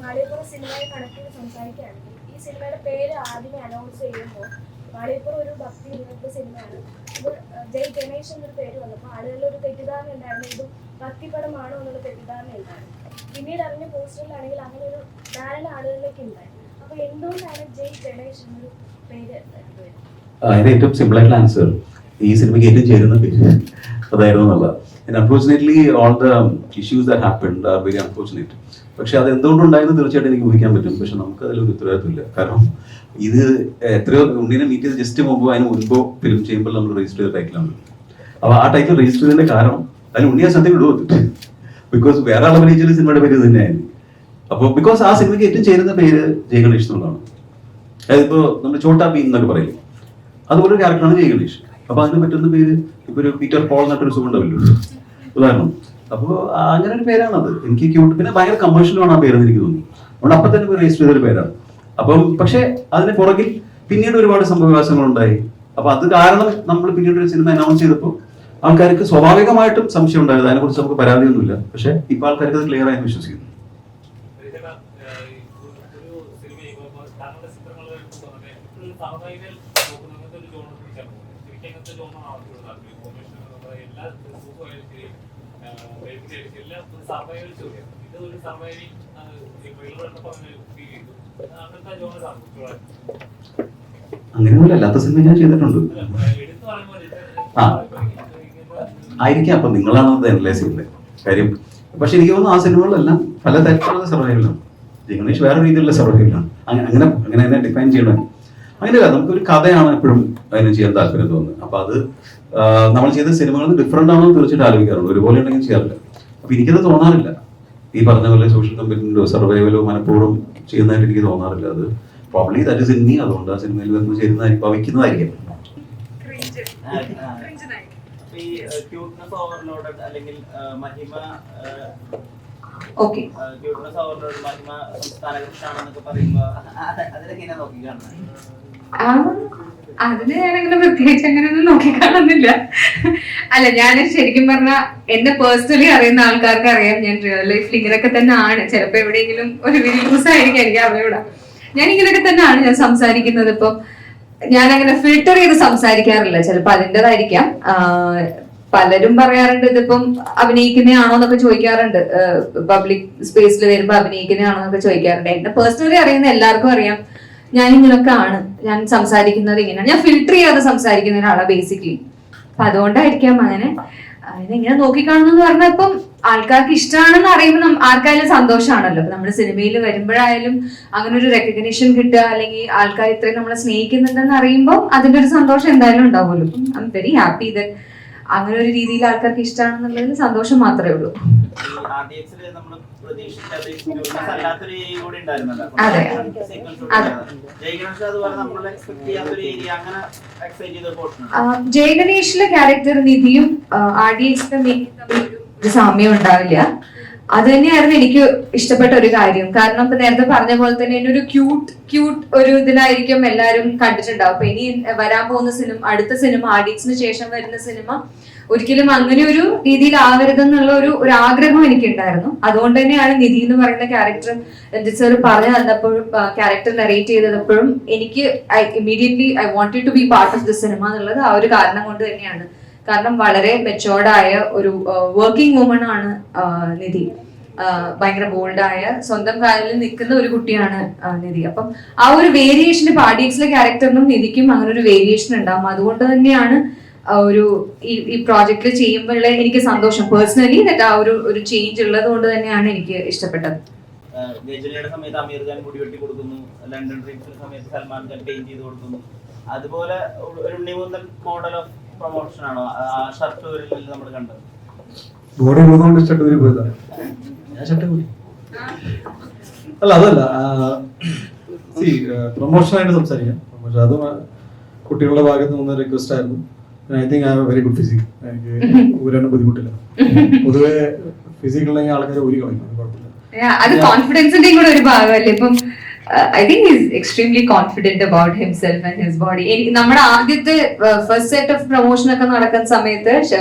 മാളികപ്പുറം സിനിമയെ കണക്ട് ചെയ്ത് സംസാരിക്കുകയാണെങ്കിൽ ഈ സിനിമയുടെ പേര് ആദ്യമേ അനൗൺസ് ചെയ്യുമ്പോൾ മാളികപ്പുറം ഒരു ഭക്തി നിറഞ്ഞ സിനിമയാണ്. ഇത് ജയ് ഗണേഷ് എന്നൊരു പേര് വന്നപ്പോൾ ആളുകളിൽ ഒരു തെറ്റിദ്ധാരണ ഉണ്ടായിരുന്നു, ഇത് ഭക്തിപടമാണോ എന്നുള്ള തെറ്റിദ്ധാരണ ഉണ്ടായിരുന്നു. പിന്നീട് അറിഞ്ഞ പോസ്റ്ററിലാണെങ്കിൽ അങ്ങനെ ഒരു ധാരണ ആളുകളിലേക്ക് ഉണ്ടായി. അപ്പൊ എന്തുകൊണ്ടാണ് ജയ് ഗണേഷ് എന്നൊരു പേര് വരുന്നത്? അതിന്റെ ഏറ്റവും സിമ്പിൾ ആയിട്ടുള്ള ആൻസർ ഈ സിനിമയ്ക്ക് ഏറ്റവും ചേരുന്ന പേര് അതായിരുന്നു എന്നുള്ളത്. Unfortunately all the issues that happened are very unfortunate. പക്ഷെ അത് എന്തുകൊണ്ടുണ്ടായെന്ന് തീർച്ചയായിട്ടും എനിക്ക് ഊഹിക്കാൻ പറ്റും. പക്ഷെ നമുക്ക് അതിലൊരു ഉത്തരവാദിത്വമില്ല. കാരണം ഇത് എത്രയോ ഉണ്ണിനെ മീറ്റ് ചെയ്ത് ജസ്റ്റ് മുമ്പോ അതിന് മുൻപോ ഫിലിം ചെയ്യുമ്പോൾ നമ്മൾ രജിസ്റ്റർ ചെയ്ത ടൈറ്റിലാണ്. അപ്പോൾ ആ ടൈറ്റിൽ രജിസ്റ്റർ ചെയ്തതിന്റെ കാരണം അതിൽ ഉണ്ണിയെ സത്യം ഇടുവന്നിട്ട് ബിക്കോസ് വേറെ ആൾ അഭിനയിച്ചാലും സിനിമയുടെ പേര് തന്നെയായിരുന്നു. അപ്പോൾ ബിക്കോസ് ആ സിനിമയ്ക്ക് ഏറ്റവും ചേരുന്ന പേര് ജയ് ഗണേഷ് എന്നുള്ളതാണ്. അതായത് ഇപ്പോൾ നമ്മൾ ചോട്ടാ ഭീം എന്നൊക്കെ പറയും, അതുപോലെ ഒരു ക്യാരക്ടറാണ് ജയ് ഗണേഷ്. അപ്പോൾ അതിന് പറ്റുന്ന പേര് ഇപ്പോൾ ഒരു പീറ്റർ പോൾ എന്നിട്ടൊരു സുഖം ഉണ്ടാവില്ലോ ഉദാഹരണം. അപ്പോൾ അങ്ങനെ ഒരു പേരാണത്. എനിക്ക് ക്യൂട്ട്, പിന്നെ ഭയങ്കര കമേഴ്ഷ്യലാണ് ആ പേരെന്ന് എനിക്ക് തോന്നുന്നു. അതുകൊണ്ട് അപ്പം തന്നെ രജിസ്റ്റർ ചെയ്തൊരു പേരാണ്. അപ്പം പക്ഷേ അതിന് പുറകിൽ പിന്നീട് ഒരുപാട് സംഭവവികാസങ്ങളുണ്ടായി. അപ്പൊ അത് കാരണം നമ്മൾ പിന്നീട് ഒരു സിനിമ അനൗൺസ് ചെയ്തപ്പോൾ ആൾക്കാർക്ക് സ്വാഭാവികമായിട്ടും സംശയം ഉണ്ടായത്. അതിനെക്കുറിച്ച് നമുക്ക് പരാതിയൊന്നുമില്ല. പക്ഷെ ഇപ്പൊ ആൾക്കാർക്ക് അത് ക്ലിയർ ആയി വിശ്വസിക്കുന്നു. അങ്ങനെയൊന്നുമില്ല, അല്ലാത്ത സിനിമ ഞാൻ ചെയ്തിട്ടുണ്ട്. ആ ആയിരിക്കാം, അപ്പൊ നിങ്ങളാണ് അത് അനലൈസ് ചെയ്യുന്നത് കാര്യം. പക്ഷെ എനിക്ക് തോന്നുന്നു ആ സിനിമകളിലെല്ലാം പല തരത്തിലുള്ള സർവൈവലാണ്. ഗണേഷ് വേറെ രീതിയിലുള്ള സർവൈവലാണ്. അങ്ങനെ തന്നെ ഡിഫൈൻ ചെയ്യണം. അങ്ങനെയല്ല, നമുക്കൊരു കഥയാണ് എപ്പോഴും അതിന് ചെയ്യാൻ താല്പര്യം തോന്നുന്നത്. അപ്പൊ അത് നമ്മൾ ചെയ്ത സിനിമകൾ ഡിഫറെന്റ് ആണോ തീർച്ചയായിട്ടും ആലോചിക്കാറുണ്ട്. ഒരുപോലെ ഉണ്ടെങ്കിൽ ചെയ്യാറില്ല. അപ്പൊ എനിക്കത് തോന്നാറില്ല. ഈ പറഞ്ഞ പോലെ സോഷ്യൽ കമ്പനിയോ സർവൈവലോ മനഃപൂർവ്വം ചെയ്യുന്നതായിട്ട് എനിക്ക് തോന്നാറില്ല. അത് probably that is in me. അതുകൊണ്ട് ആ സിനിമയിൽ വന്ന് ചേരുന്നതായിരിക്കും, ഭവിക്കുന്നതായിരിക്കും. അതിന് ഞാനങ്ങനെ പ്രത്യേകിച്ച് അങ്ങനെയൊന്നും നോക്കിക്കാണുന്നില്ല. അല്ല, ഞാൻ ശരിക്കും പറഞ്ഞാൽ എന്നെ പേഴ്സണലി അറിയുന്ന ആൾക്കാർക്ക് അറിയാം ഞാൻ റിയൽ ലൈഫിൽ ഇങ്ങനെയൊക്കെ തന്നെ ആണ്. ചിലപ്പോ എവിടെയെങ്കിലും ഒരു ലൂസ് ആയിരിക്കും, എനിക്ക് അറിയൂടാ. ഞാൻ ഇങ്ങനെയൊക്കെ തന്നെയാണ് ഞാൻ സംസാരിക്കുന്നത്. ഇപ്പം ഞാൻ അങ്ങനെ ഫിൽട്ടർ ചെയ്ത് സംസാരിക്കാറില്ല. ചിലപ്പോ അതിൻ്റെതായിരിക്കാം. പലരും പറയാറുണ്ട് ഇതിപ്പം അഭിനയിക്കുന്നതാണോ എന്നൊക്കെ ചോദിക്കാറുണ്ട്. പബ്ലിക് സ്പേസിൽ വരുമ്പോ അഭിനയിക്കുന്നതാണോ എന്നൊക്കെ ചോദിക്കാറുണ്ട്. എന്നെ പേഴ്സണലി അറിയുന്ന എല്ലാവർക്കും അറിയാം ഞാൻ ഇങ്ങനൊക്കെ ആണ്, ഞാൻ സംസാരിക്കുന്നത് ഇങ്ങനെയാണ്. ഞാൻ ഫിൽട്ടർ ചെയ്യാതെ സംസാരിക്കുന്ന ഒരാളാണ് ബേസിക്കലി. അപ്പൊ അതുകൊണ്ടായിരിക്കാം അങ്ങനെ ഇങ്ങനെ നോക്കിക്കാണുന്നു പറഞ്ഞാൽ ഇപ്പം ആൾക്കാർക്ക് ഇഷ്ടമാണെന്ന് അറിയുമ്പോൾ ആർക്കായാലും സന്തോഷമാണല്ലോ. ഇപ്പൊ നമ്മുടെ സിനിമയിൽ വരുമ്പോഴായാലും അങ്ങനെ ഒരു റെക്കഗ്നീഷൻ കിട്ടുക, അല്ലെങ്കിൽ ആൾക്കാർ ഇത്രയും നമ്മളെ സ്നേഹിക്കുന്നുണ്ടെന്ന് അറിയുമ്പോൾ അതിന്റെ ഒരു സന്തോഷം എന്തായാലും ഉണ്ടാവുമല്ലോ. I am very happy that അങ്ങനെ ഒരു രീതിയിൽ ആൾക്കാർക്ക് ഇഷ്ടമാണെന്നുള്ളതിൽ സന്തോഷം മാത്രമേ ഉള്ളൂ. അതെ ജയ് ഗണേഷിലെ ക്യാരക്ടർ നിധിയും RDXന്റെ ഒരു സാമ്യം ഉണ്ടാവില്ല. അത് തന്നെയായിരുന്നു എനിക്ക് ഇഷ്ടപ്പെട്ട ഒരു കാര്യം. കാരണം ഇപ്പൊ നേരത്തെ പറഞ്ഞ പോലെ തന്നെ ഒരു ക്യൂട്ട് ഒരു ഇതിലായിരിക്കും എല്ലാവരും കണ്ടിട്ടുണ്ടാവും. അപ്പൊ ഇനി വരാൻ പോകുന്ന അടുത്ത സിനിമ RDXന് ശേഷം വരുന്ന സിനിമ ഒരിക്കലും അങ്ങനെ ഒരു രീതിയിൽ ആവരുതെന്നുള്ള ഒരു ആഗ്രഹം എനിക്കുണ്ടായിരുന്നു. അതുകൊണ്ട് തന്നെയാണ് നിധി എന്ന് പറയുന്ന ക്യാരക്ടർ രഞ്ജിത്ത് സാർ പറഞ്ഞു തന്നപ്പോഴും ക്യാരക്ടർ നറേറ്റ് ചെയ്തപ്പോഴും എനിക്ക് immediately I wanted to be part of the cinema എന്നുള്ളത് ആ ഒരു കാരണം കൊണ്ട് തന്നെയാണ്. കാരണം വളരെ മെച്ചോർഡായ ഒരു വർക്കിംഗ് വുമൺ ആണ് നിധി. ഭയങ്കര ബോൾഡായ സ്വന്തം കാലിൽ നിൽക്കുന്ന ഒരു കുട്ടിയാണ് നിധി. അപ്പം ആ ഒരു വേരിയേഷൻ RDXലെ ക്യാരക്ടറിനും നിധിക്കും അങ്ങനെ ഒരു വേരിയേഷൻ ഉണ്ടാവും. അതുകൊണ്ട് തന്നെയാണ് ഒരു ഈ പ്രോജക്റ്റിൽ ചെയ്യുമ്പോൾ എനിക്ക് സന്തോഷം പേഴ്സണലി ആ ഒരു ചേഞ്ച് ഉള്ളത് കൊണ്ട് തന്നെയാണ് എനിക്ക് ഇഷ്ടപ്പെട്ടത്. സമയത്ത് അമീർ ഖാൻ മുടി വെട്ടി കൊടുക്കുന്നു, ലണ്ടൻ ഡ്രീംസിന്റെ സമയത്ത് സൽമാൻ ഖാൻ പെയിന്റ് ചെയ്ത് കൊടുക്കുന്നു. അതുപോലെ ഒരു ഉണ്ണിമുന്തൻ മോഡൽ ഓഫ് പ്രൊമോഷൻ ആണോ ആ ഷർട്ട് നമ്മൾ കണ്ടത്? ബോഡി ഉള്ളതുകൊണ്ട് ഷർട്ട് പോയതാണ്. ഞാൻ ഷർട്ട് പോയി അല്ല, അതല്ല പ്രൊമോഷനായിട്ട് സംസാരിക്കാം. പ്രൊമോഷൻ അത് കുട്ടികളുടെ ഭാഗത്ത് നിന്ന് റിക്വസ്റ്റ് ആയിരുന്നു. I think I have A very good physique. എനിക്ക് ഊരാനും ബുദ്ധിമുട്ടില്ല. പൊതുവെ ഫിസിക്കുള്ള ആൾക്കാരെ ഊരി കളയും, കുഴപ്പമില്ല. അത് കോൺഫിഡൻസിന്റെയും കൂടെ ഒരു ഭാഗമല്ലേ. ഇപ്പം I think he is extremely confident about himself and his body. നമ്മുടെ ആദ്യത്തെ ഫസ്റ്റ് സെറ്റ് ഓഫ് പ്രൊമോഷൻ ഒക്കെ നടക്കുന്ന സമയത്ത്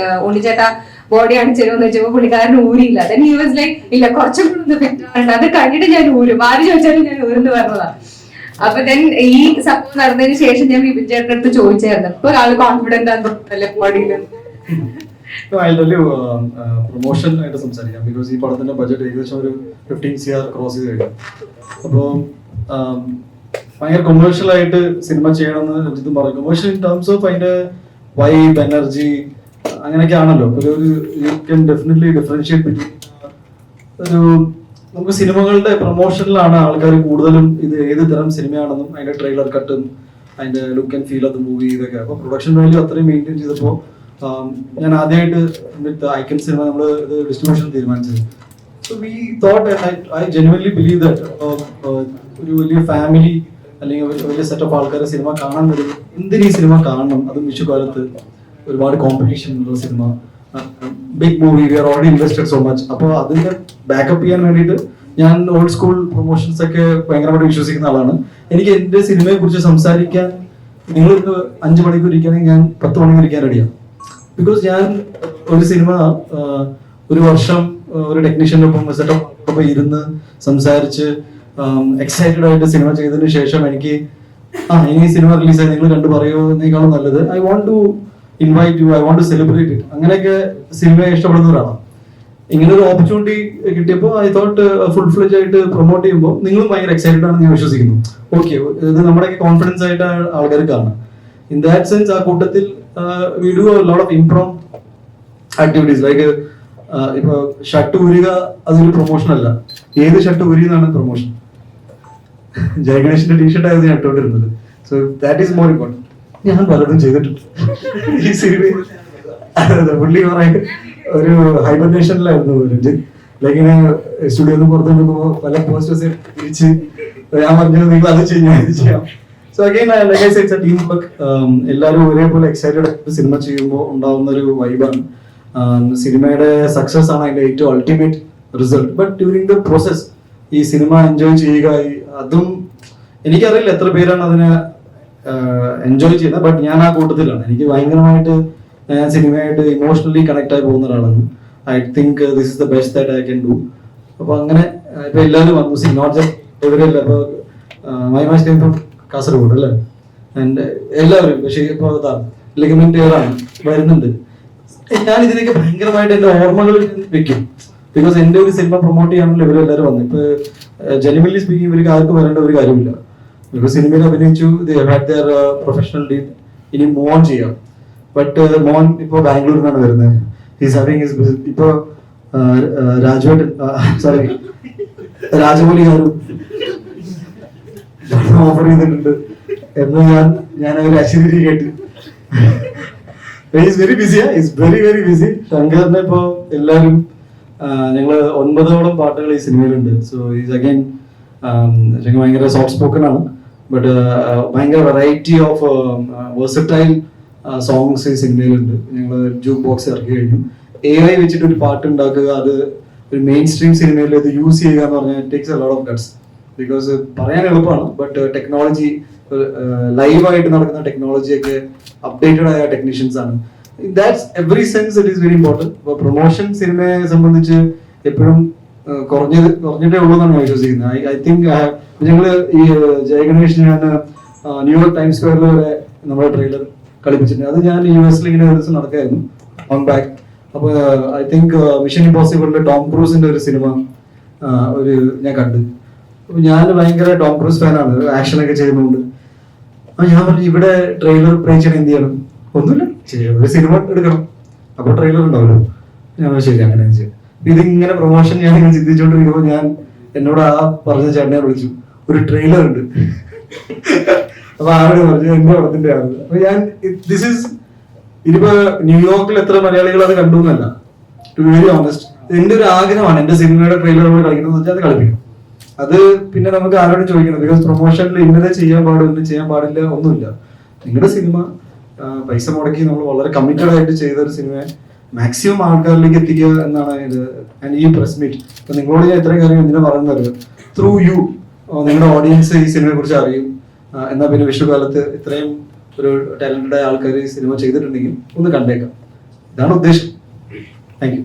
ഉണ്ണിച്ചേട്ട ബോഡി കാണിച്ചു തരുമെന്ന് വെച്ചപ്പോ പുള്ളിക്കാരൻ ഊരിയില്ല. then he was like ഇല്ല കുറച്ചും കൂടെ ഒന്ന് ബെറ്റർ, അത് കഴിഞ്ഞിട്ട് ഞാൻ ഊരും, ആര് ചോദിച്ചാലും ഞാൻ ഊരെന്ന് പറഞ്ഞതാ. അപ്പൊ then ഈ സംഭവം നടന്നതിന് ശേഷം ഞാൻ വിപിൻ ചേട്ടൻ്റെ അടുത്ത് ചോദിച്ചായിരുന്നു, ഇപ്പൊ ഒരാൾ കോൺഫിഡന്റ് ആണെന്നല്ലേ ബോഡിയിൽ. പ്രൊമോഷൻ ആയിട്ട് സംസാരിക്കാം. ബിക്കോസ് ഈ പടത്തിന്റെ ബഡ്ജറ്റ് ഏകദേശം ഒരു 15 CR ക്രോസ് ചെയ്ത് കഴിഞ്ഞു. അപ്പോൾ ഭയങ്കര കൊമേഴ്ഷ്യൽ ആയിട്ട് സിനിമ ചെയ്യണമെന്ന് രഞ്ജിത്തും പറയും. കൊമേഴ്ഷ്യൽ ഇൻ ടേംസ് ഓഫ് അതിന്റെ വൈബ്, എനർജി, അങ്ങനെയൊക്കെ ആണല്ലോ. ഒരു you can definitely differentiate between ഒരു നമുക്ക് സിനിമകളുടെ പ്രൊമോഷനിലാണ് ആൾക്കാർ കൂടുതലും ഇത് ഏത് തരം സിനിമയാണെന്നും അതിന്റെ ട്രെയിലർ കട്ടും അതിന്റെ look and feel of the movie ഇതൊക്കെ. അപ്പോൾ പ്രൊഡക്ഷൻ വാല്യൂ അത്രയും മെയിൻറ്റെയിൻ ചെയ്തപ്പോൾ ഞാൻ ആദ്യമായിട്ട് വിത്ത് ഐക്കൺ സിനിമ നമ്മൾ ഇത് ഡിസ്ട്രിബ്യൂഷൻ തീരുമാനിച്ചത്. So we thought I genuinely believe that ഒരു വലിയ ഫാമിലി അല്ലെങ്കിൽ വലിയ സെറ്റ് ഓഫ് ആൾക്കാരെ സിനിമ കാണാൻ വരും, എന്തിനീ സിനിമ കാണണം, അതും വിഷുക്കാലത്ത് ഒരുപാട് കോമ്പറ്റീഷൻ ഉള്ള cinema, big movie, we are already invested so much. അപ്പോൾ അതിന്റെ ബാക്കപ്പ് ചെയ്യാൻ വേണ്ടിയിട്ട് ഞാൻ ഓൾഡ് സ്കൂൾ പ്രൊമോഷൻസ് ഒക്കെ ഭയങ്കരമായിട്ട് വിശ്വസിക്കുന്ന ആളാണ്. എനിക്ക് എന്റെ സിനിമയെ കുറിച്ച് സംസാരിക്കാൻ നിങ്ങൾ 5 മണിക്കൂർ ഇരിക്കുകയാണെങ്കിൽ ഞാൻ 10 മണിക്കൂർ ഇരിക്കാൻ റെഡിയാണ്. ബിക്കോസ് ഞാൻ ഒരു സിനിമ ഒരു വർഷം ഒരു ടെക്നീഷ്യൻ്റെ ഒപ്പം സെറ്റപ്പ് ഇരുന്ന് സംസാരിച്ച് എക്സൈറ്റഡ് ആയിട്ട് സിനിമ ചെയ്തതിന് ശേഷം എനിക്ക് ഇനി സിനിമ റിലീസായി നിങ്ങൾ കണ്ടു പറയുന്നതിനേക്കാളും നല്ലത് I want to invite you, I want to celebrate it, അങ്ങനെയൊക്കെ സിനിമയെ ഇഷ്ടപ്പെടുന്നവരാണ്. ഇങ്ങനെ ഒരു ഓപ്പർച്യൂണിറ്റി കിട്ടിയപ്പോൾ ഐ തോട്ട് ഫുൾ ഫ്ലെജ് ആയിട്ട് പ്രൊമോട്ട് ചെയ്യുമ്പോൾ നിങ്ങളും ഭയങ്കര എക്സൈറ്റഡ് ആണെന്ന് ഞാൻ വിശ്വസിക്കുന്നു. ഓക്കെ, ഇത് നമ്മുടെയൊക്കെ കോൺഫിഡൻസ് ആയിട്ട് ആൾക്കാർ കാണണം. ഇൻ ദാറ്റ് സെൻസ് ആ കൂട്ടത്തിൽ we do a lot of impromptu activities like ഇപ്പൊ ഷർട്ട് ഊരുക അതൊരു പ്രൊമോഷൻ അല്ല. ഏത് ഷർട്ട് ഊരി എന്നാണ് പ്രൊമോഷൻ. ജയഗണേഷിന്റെ ടീഷർട്ട് ആയിരുന്നു ഞാൻ ഇട്ടുകൊണ്ടിരുന്നത്. So that is more important. ഞാൻ പലതും ചെയ്തിട്ടുണ്ട് ഈ സിനിമയിൽ. പുള്ളി പറയാൻ ഒരു ഹൈബർനേഷനിലായിരുന്നു രഞ്ജിത്ത്. ലൈക്ക് ഇങ്ങനെ സ്റ്റുഡിയോന്ന് പുറത്തു നിൽക്കുമ്പോൾ പല പോസ്റ്റേഴ്സ് തിരിച്ച് ഞാൻ പറഞ്ഞത് നിങ്ങൾ അത് ചെയ്യാം. So again, like I said, it's a teamwork. എല്ലാവരും ഒരേപോലെ എക്സൈറ്റഡ് സിനിമ ചെയ്യുമ്പോൾ ഉണ്ടാവുന്ന ഒരു വൈബാണ്. സിനിമയുടെ സക്സസ് ആണ് അതിന്റെ ഏറ്റവും ultimate result. But during the process ഈ സിനിമ എൻജോയ് ചെയ്യുക, അതും എനിക്കറിയില്ല എത്ര പേരാണ് അതിനെ എൻജോയ് ചെയ്യുന്നത്. ബട്ട് ഞാൻ ആ കൂട്ടത്തിലാണ്. എനിക്ക് ഭയങ്കരമായിട്ട് ഞാൻ സിനിമയായിട്ട് ഇമോഷണലി കണക്ട് ആയി പോകുന്ന ഒരാളാണ്. I think this is the best that I can do. അപ്പൊ അങ്ങനെ ഇപ്പൊ എല്ലാവരും വന്നു, നോട്ട് ജസ്റ്റ് ഇവരല്ല. ഇപ്പൊ മൈ സ്റ്റേം ഫ്രം കാസർഗോഡ് അല്ലേ, ആൻഡ് എല്ലാവരും പക്ഷേ ഇപ്പോൾ ലിഗമെന്റ് ആണ് വരുന്നുണ്ട്. ഞാൻ ഇതിനൊക്കെ ഭയങ്കരമായിട്ട് എന്റെ ഓർമ്മകളിൽ വെക്കും. ബിക്കോസ് എന്റെ ഒരു സിനിമ പ്രൊമോട്ട് ചെയ്യാനുള്ള ഇവരെല്ലാവരും വന്നു. ഇപ്പൊ ജെനുവൻലി സ്പീക്കിംഗ് ഇവർക്ക് ആർക്കും വരേണ്ട ഒരു കാര്യമില്ല. ബിക്കോസ് സിനിമയിൽ അഭിനയിച്ചു, പ്രൊഫഷണൽ ഡീൽ, ഇനി മോൻ ചെയ്യാം. ബട്ട് മോൻ ഇപ്പൊ ബാംഗ്ലൂരിൽ നിന്നാണ് വരുന്നത്. ഹിസ് ഹാവിംഗ് ഹിസ് ഇപ്പൊ രാജമൗലി ഗാരും ഓഫർ ചെയ്തിട്ടുണ്ട് എന്ന് ഞാൻ ഒരു അശ്വതി കേട്ടു. വെരി ബിസിയാ, ഇസ് വെരി വെരി ബിസി. ശങ്കറിനെ ഇപ്പോ എല്ലാവരും ഞങ്ങള് 9ഓളം പാട്ടുകൾ ഈ സിനിമയിലുണ്ട്. സോ ഈസ് അഗൈൻ ശങ്കർ ഭയങ്കര സോഫ്റ്റ് സ്പോക്കൺ ആണ്. ബട്ട് ഭയങ്കര വെറൈറ്റി ഓഫ് വേഴ്സറ്റൈൽ സോങ്സ് ഈ സിനിമയിലുണ്ട്. ഞങ്ങൾ ജൂക്ക് ബോക്സ് ഇറക്കി കഴിഞ്ഞു. AI വെച്ചിട്ട് ഒരു പാട്ട് ഉണ്ടാക്കുക, അത് ഒരു മെയിൻ സ്ട്രീം സിനിമയിൽ ഇത് യൂസ് ചെയ്യുക എന്ന് പറഞ്ഞാൽ it takes a lot of guts. Because പറയാൻ എളുപ്പമാണ്, ബട്ട് ടെക്നോളജി ലൈവായിട്ട് നടക്കുന്ന ടെക്നോളജിയൊക്കെ അപ്ഡേറ്റഡ് ആയ ടെക്നീഷ്യൻസ് ആണ്. That's every sense it is very important. ഇപ്പോൾ പ്രൊമോഷൻ സിനിമയെ സംബന്ധിച്ച് എപ്പോഴും കുറഞ്ഞിട്ടേ ഉള്ളൂ എന്നാണ് ഞാൻ വിശ്വസിക്കുന്നത്. ഐ തിങ്ക് ഞങ്ങള് ഈ ജയഗണേഷ് ഞാൻ ന്യൂയോർക്ക് ടൈംസ് സ്ക്വയറിൽ വരെ നമ്മുടെ ട്രെയിലർ കളിപ്പിച്ചിട്ടുണ്ട്. അത് ഞാൻ US ഇങ്ങനെ ഒരു ദിവസം നടക്കായിരുന്നു ഓൺ ബാക്ക്. അപ്പോൾ ഐ തിങ്ക് മിഷൻ ഇമ്പോസിബിളിന്റെ ടോം ക്രൂസിന്റെ ഒരു സിനിമ ഒരു ഞാൻ കണ്ടു. അപ്പൊ ഞാൻ ഭയങ്കര ടോം ക്രൂസ് ഫാനാണ്, ആക്ഷനൊക്കെ ചെയ്യുന്നുണ്ട്. അപ്പൊ ഞാൻ പറഞ്ഞു ഇവിടെ ട്രെയിലർ പ്ലേ ചെയ്യണം, എന്ത് ചെയ്യണം? ഒന്നുമില്ല, ഒരു സിനിമ എടുക്കണം, അപ്പൊ ട്രെയിലർ ഉണ്ടാവല്ലോ. ഞാൻ ശരി അങ്ങനെ ചെയ്യും. ഇതിങ്ങനെ പ്രൊമോഷൻ ഞാൻ ഇങ്ങനെ ചിന്തിച്ചുകൊണ്ടിരിക്കുമ്പോൾ ഞാൻ എന്നോട് ആ പറഞ്ഞ ചേട്ടനെ വിളിച്ചു, ഒരു ട്രെയിലർ ഉണ്ട്. അപ്പൊ ആരോട് പറഞ്ഞു എന്റെ പടത്തിന്റെ ആണ്. അപ്പൊ ഞാൻ ദിസ് ഈസ് ഇനിയിപ്പോ ന്യൂയോർക്കിൽ എത്ര മലയാളികൾ അത് കണ്ടു എന്നല്ല, ടു ബി വെരി ഓണസ്റ്റ്, എന്റെ ഒരു ആഗ്രഹമാണ് എന്റെ സിനിമയുടെ ട്രെയിലർ നമ്മൾ കളിക്കുന്നത് വെച്ചാൽ അത് കളിപ്പിക്കണം. അത് പിന്നെ നമുക്ക് ആരോടും ചോദിക്കണം. ബിക്കോസ് പ്രൊമോഷനിൽ ഇന്നലെ ചെയ്യാൻ പാടില്ല, ചെയ്യാൻ പാടില്ല ഒന്നുമില്ല. നിങ്ങളുടെ സിനിമ പൈസ മുടക്കി നമ്മൾ വളരെ കമ്മിറ്റഡ് ആയിട്ട് ചെയ്ത ഒരു സിനിമയെ മാക്സിമം ആൾക്കാരിലേക്ക് എത്തിക്കുക എന്നാണ് ഇത്. ആൻഡ് ഈ പ്രസ് മീറ്റ് ഇപ്പൊ നിങ്ങളോട് ഞാൻ ഇത്രയും കാര്യം എന്തിനാ പറയുന്നത്, ത്രൂ യു നിങ്ങളുടെ ഓഡിയൻസ് ഈ സിനിമയെ കുറിച്ച് അറിയും. എന്നാൽ പിന്നെ വിഷുകാലത്ത് ഇത്രയും ഒരു ടാലന്റഡ് ആയ ആൾക്കാർ ഈ സിനിമ ചെയ്തിട്ടുണ്ടെങ്കിൽ ഒന്ന് കണ്ടേക്കാം. ഇതാണ് ഉദ്ദേശം. Thank you.